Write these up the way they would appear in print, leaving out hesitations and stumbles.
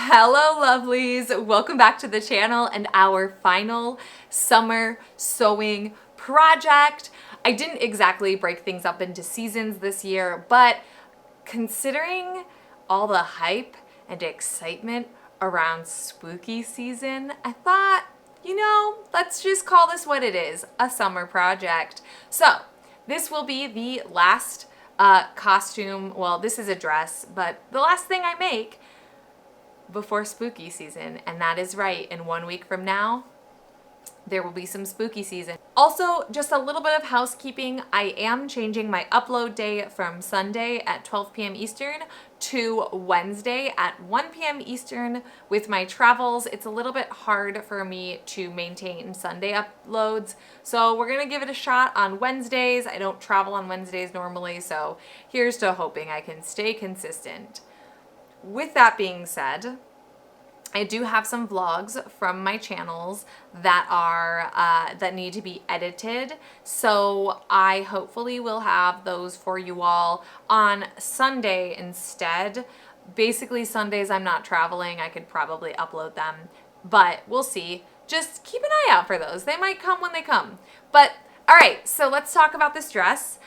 Hello lovelies, welcome back to the channel and our final summer sewing project. I didn't exactly break things up into seasons this year, but considering all the hype and excitement around spooky season, I thought, let's just call this what it is, a summer project. So this will be the last costume, well, this is a dress, but the last thing I make before spooky season, and that is right, in 1 week from now there will be some spooky season. Also, just a little bit of housekeeping. I am changing my upload day from Sunday at 12 p.m. Eastern to Wednesday at 1 p.m. Eastern. With my travels, it's a little bit hard for me to maintain Sunday uploads, so we're gonna give it a shot on Wednesdays. I don't travel on Wednesdays normally, so here's to hoping I can stay consistent. With that being said, I do have some vlogs from my channels that are that need to be edited, so I hopefully will have those for you all on Sunday instead. Basically, Sundays I'm not traveling. I could probably upload them, but we'll see. Just keep an eye out for those. They might come when they come. But all right, so let's talk about this dress.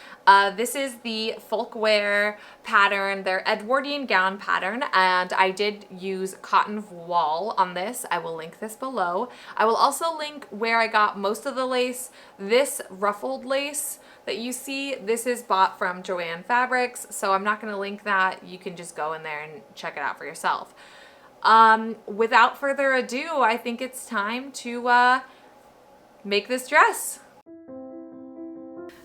This is the Folkwear pattern, their Edwardian gown pattern, and I did use cotton voile on this. I will link this below. I will also link where I got most of the lace. This ruffled lace that you see, this is bought from Joann Fabrics, so I'm not going to link that. You can just go in there and check it out for yourself. Without further ado, I think it's time to make this dress.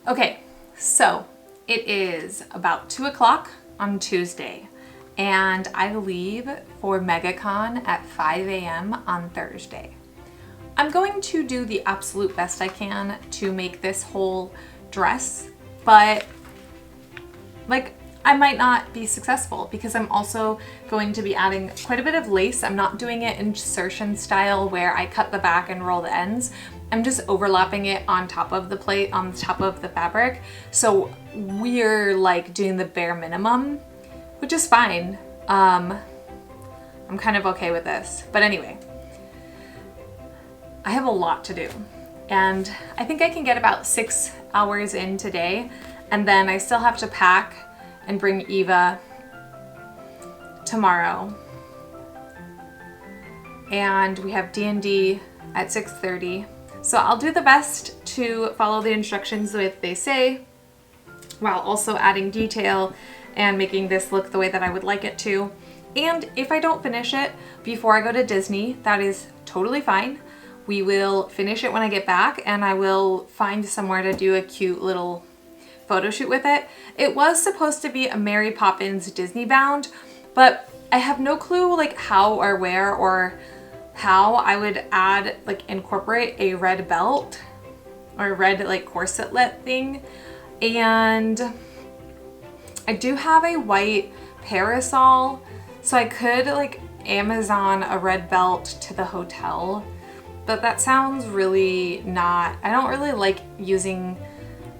Okay. So it is about 2 o'clock on Tuesday, and I leave for MegaCon at 5 a.m. on Thursday. I'm going to do the absolute best I can to make this whole dress, but I might not be successful because I'm also going to be adding quite a bit of lace. I'm not doing it insertion style where I cut the back and roll the ends. I'm just overlapping it on top of the plate, on top of the fabric. So we're like doing the bare minimum, which is fine. I'm kind of okay with this. But anyway, I have a lot to do. And I think I can get about 6 hours in today. And then I still have to pack and bring Eva tomorrow. And we have D&D at 6:30. So I'll do the best to follow the instructions the way they say, while also adding detail and making this look the way that I would like it to. And if I don't finish it before I go to Disney, that is totally fine. We will finish it when I get back, and I will find somewhere to do a cute little photo shoot with it. It was supposed to be a Mary Poppins Disney bound, but I have no clue like how or where or how I would add, incorporate a red belt or a red corsetlet thing. And I do have a white parasol, so I could Amazon a red belt to the hotel, but that sounds really not, I don't really like using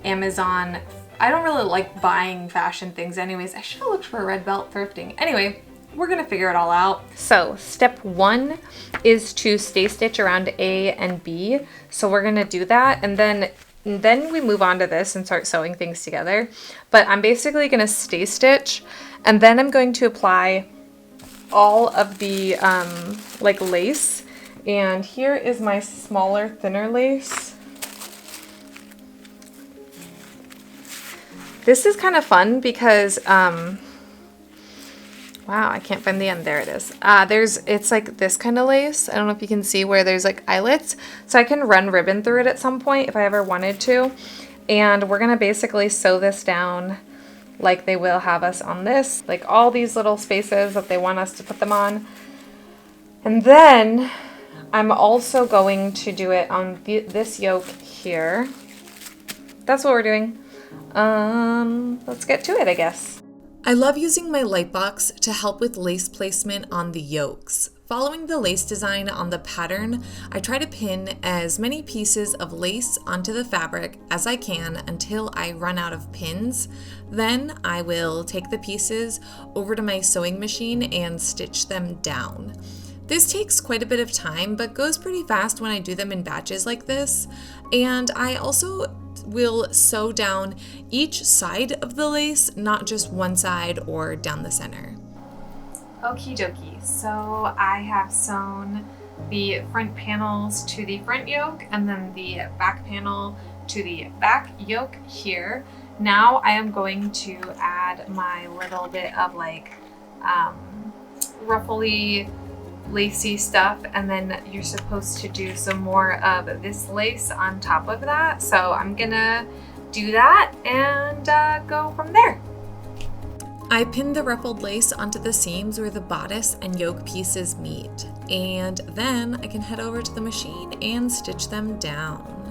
Amazon. I don't really like buying fashion things anyways. I should have looked for a red belt thrifting. Anyway, we're gonna figure it all out. So step 1 is to stay stitch around A and B. So we're gonna do that, and then we move on to this and start sewing things together. But I'm basically gonna stay stitch, and then I'm going to apply all of the lace. And here is my smaller, thinner lace. This is kind of fun because, wow, I can't find the end. There it is. It's like this kind of lace. I don't know if you can see where there's eyelets. So I can run ribbon through it at some point if I ever wanted to. And we're gonna basically sew this down like they will have us on this, like all these little spaces that they want us to put them on. And then I'm also going to do it on this yoke here. That's what we're doing. Let's get to it, I guess. I love using my light box to help with lace placement on the yokes. Following the lace design on the pattern, I try to pin as many pieces of lace onto the fabric as I can until I run out of pins. Then I will take the pieces over to my sewing machine and stitch them down. This takes quite a bit of time, but goes pretty fast when I do them in batches like this. And I also will sew down each side of the lace, not just one side or down the center. Okie dokie, so I have sewn the front panels to the front yoke and then the back panel to the back yoke here. Now I am going to add my little bit of like ruffly lacy stuff, and then you're supposed to do some more of this lace on top of that. So I'm gonna do that and go from there. I pinned the ruffled lace onto the seams where the bodice and yoke pieces meet, and then I can head over to the machine and stitch them down.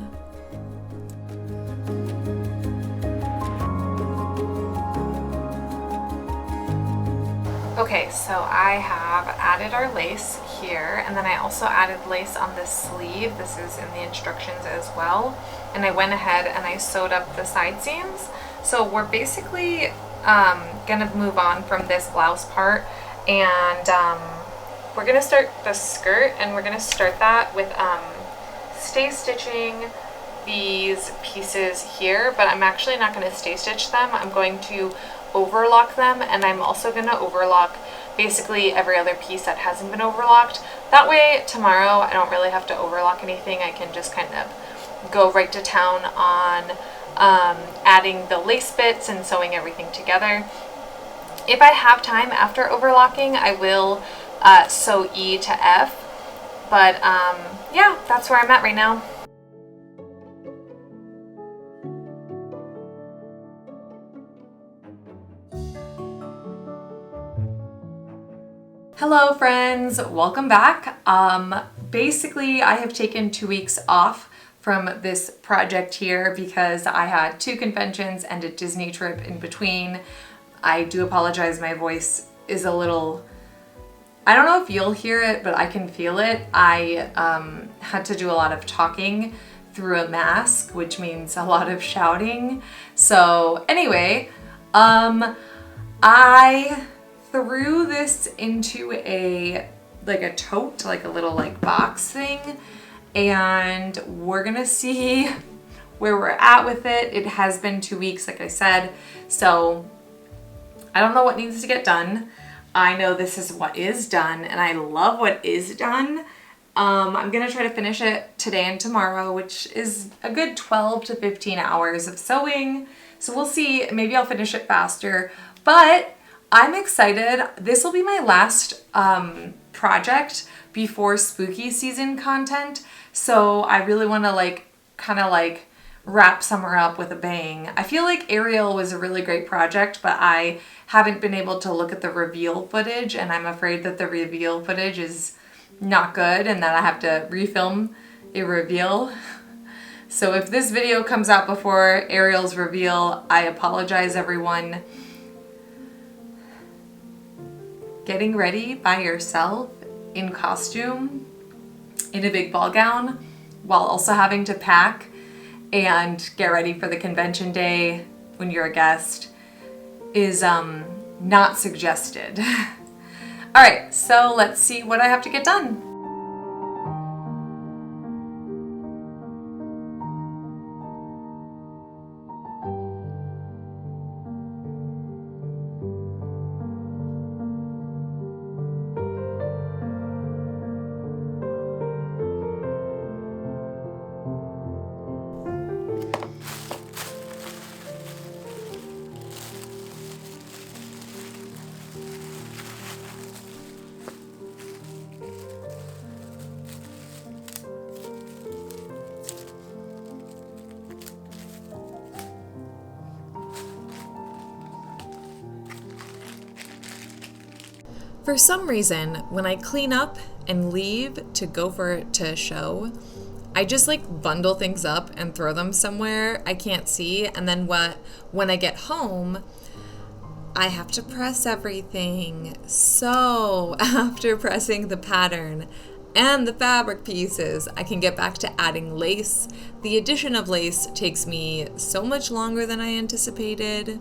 Okay, so I have added our lace here, and then I also added lace on the sleeve. This is in the instructions as well. And I went ahead and I sewed up the side seams. So we're basically gonna move on from this blouse part, and we're gonna start the skirt, and we're gonna start that with stay stitching these pieces here, but I'm actually not going to stay stitch them. I'm going to overlock them, and I'm also going to overlock basically every other piece that hasn't been overlocked. That way tomorrow I don't really have to overlock anything. I can just kind of go right to town on adding the lace bits and sewing everything together. If I have time after overlocking, I will sew E to F, but yeah, that's where I'm at right now. Hello friends, welcome back. Basically I have taken 2 weeks off from this project here because I had 2 conventions and a Disney trip in between. I do apologize, my voice is a little, I don't know if you'll hear it, but I can feel it. I had to do a lot of talking through a mask, which means a lot of shouting. So anyway, I threw this into a tote, like a little box thing, and we're gonna see where we're at with it. It has been 2 weeks, like I said, so I don't know what needs to get done. I know this is what is done, and I love what is done. I'm gonna try to finish it today and tomorrow, which is a good 12 to 15 hours of sewing. So we'll see, maybe I'll finish it faster, but I'm excited. This will be my last project before spooky season content. So I really wanna wrap summer up with a bang. I feel like Ariel was a really great project, but I haven't been able to look at the reveal footage, and I'm afraid that the reveal footage is not good and that I have to refilm a reveal. So if this video comes out before Ariel's reveal, I apologize, everyone. Getting ready by yourself in costume in a big ball gown while also having to pack and get ready for the convention day when you're a guest is not suggested. All right, so let's see what I have to get done. For some reason, when I clean up and leave to go for it to show, I just bundle things up and throw them somewhere I can't see, and then when I get home, I have to press everything. So after pressing the pattern and the fabric pieces, I can get back to adding lace. The addition of lace takes me so much longer than I anticipated.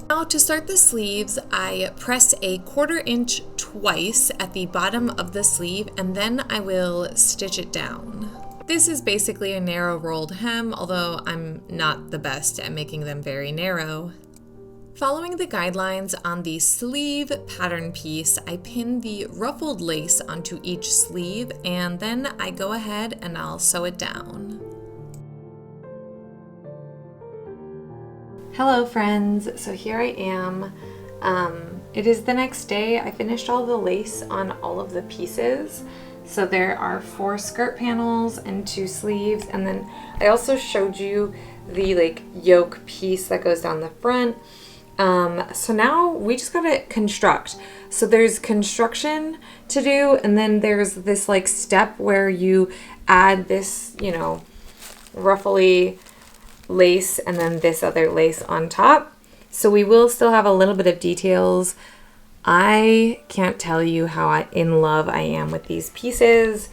Now to start the sleeves, I press a 1/4 inch twice at the bottom of the sleeve, and then I will stitch it down. This is basically a narrow rolled hem, although I'm not the best at making them very narrow. Following the guidelines on the sleeve pattern piece, I pin the ruffled lace onto each sleeve, and then I go ahead and I'll sew it down. Hello friends, so here I am. It is the next day. I finished all the lace on all of the pieces. So there are 4 skirt panels and 2 sleeves, and then I also showed you the yoke piece that goes down the front. So now we just gotta construct. So there's construction to do, and then there's this step where you add this, ruffly lace and then this other lace on top. So we will still have a little bit of details. I can't tell you how in love I am with these pieces.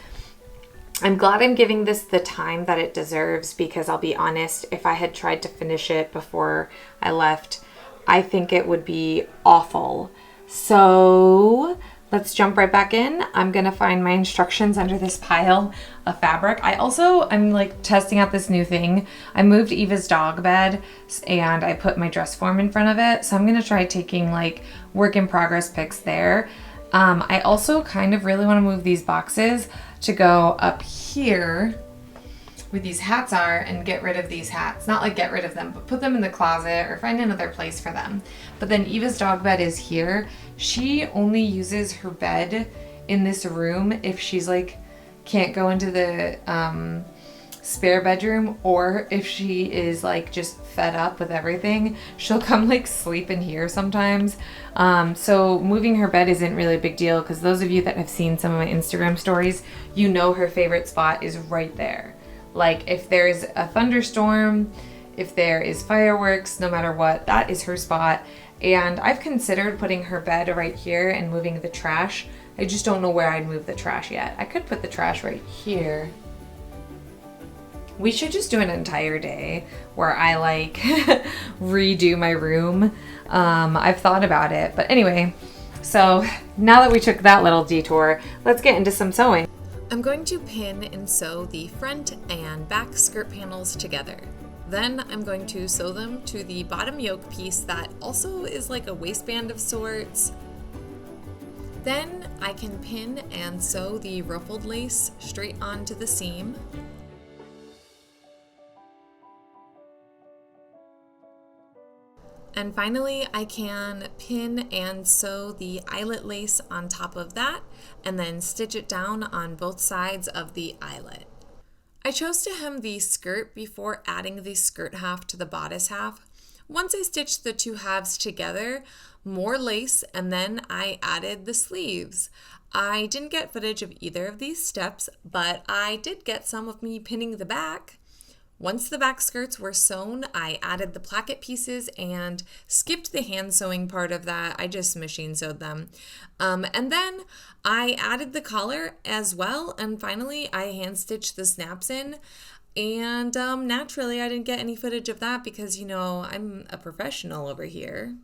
I'm glad I'm giving this the time that it deserves, because I'll be honest, if I had tried to finish it before I left, I think it would be awful. So let's jump right back in. I'm gonna find my instructions under this pile of fabric. I'm testing out this new thing. I moved Eva's dog bed and I put my dress form in front of it. So I'm gonna try taking work in progress pics there. I also kind of really wanna move these boxes to go up here where these hats are and get rid of these hats. Not get rid of them, but put them in the closet or find another place for them. But then Eva's dog bed is here. She only uses her bed in this room if she's can't go into the spare bedroom, or if she is just fed up with everything, she'll come sleep in here sometimes. So moving her bed isn't really a big deal, because those of you that have seen some of my Instagram stories, you know her favorite spot is right there. If there's a thunderstorm, if there is fireworks, no matter what, that is her spot. And I've considered putting her bed right here and moving the trash. I just don't know where I'd move the trash yet. I could put the trash right here. We should just do an entire day where I redo my room. I've thought about it, but anyway, so now that we took that little detour, let's get into some sewing. I'm going to pin and sew the front and back skirt panels together. Then I'm going to sew them to the bottom yoke piece that also is a waistband of sorts. Then I can pin and sew the ruffled lace straight onto the seam. And finally, I can pin and sew the eyelet lace on top of that, and then stitch it down on both sides of the eyelet. I chose to hem the skirt before adding the skirt half to the bodice half. Once I stitched the 2 halves together, more lace, and then I added the sleeves. I didn't get footage of either of these steps, but I did get some of me pinning the back. Once the back skirts were sewn, I added the placket pieces and skipped the hand sewing part of that. I just machine sewed them. And then I added the collar as well. And finally, I hand stitched the snaps in. And naturally, I didn't get any footage of that because, I'm a professional over here.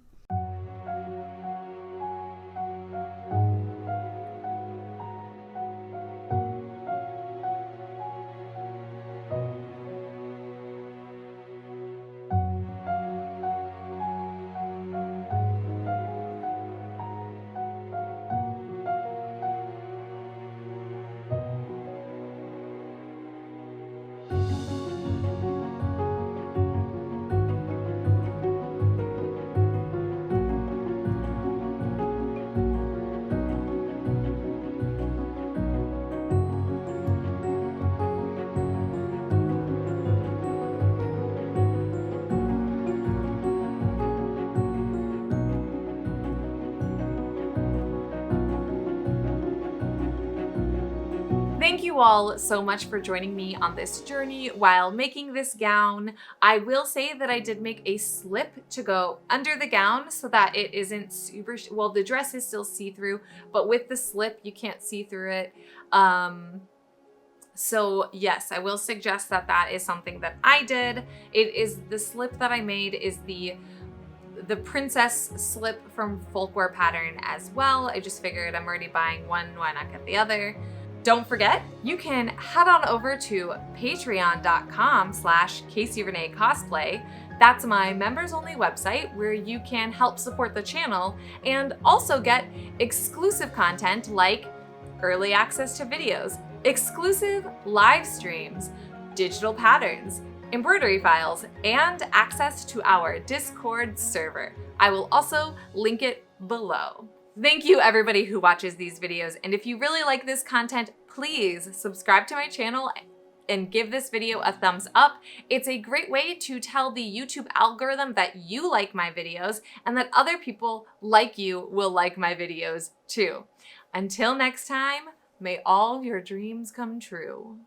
Thank you all so much for joining me on this journey while making this gown. I will say that I did make a slip to go under the gown so that it isn't super, well, the dress is still see-through, but with the slip, you can't see through it. So yes, I will suggest that that is something that I did. It is the slip that I made is the princess slip from Folkwear Pattern as well. I just figured I'm already buying one, why not get the other? Don't forget, you can head on over to patreon.com/CaseyReneeCosplay. That's my members only website where you can help support the channel and also get exclusive content like early access to videos, exclusive live streams, digital patterns, embroidery files, and access to our Discord server. I will also link it below. Thank you everybody who watches these videos, and if you really like this content, please subscribe to my channel and give this video a thumbs up. It's a great way to tell the YouTube algorithm that you like my videos and that other people like you will like my videos too. Until next time, may all your dreams come true.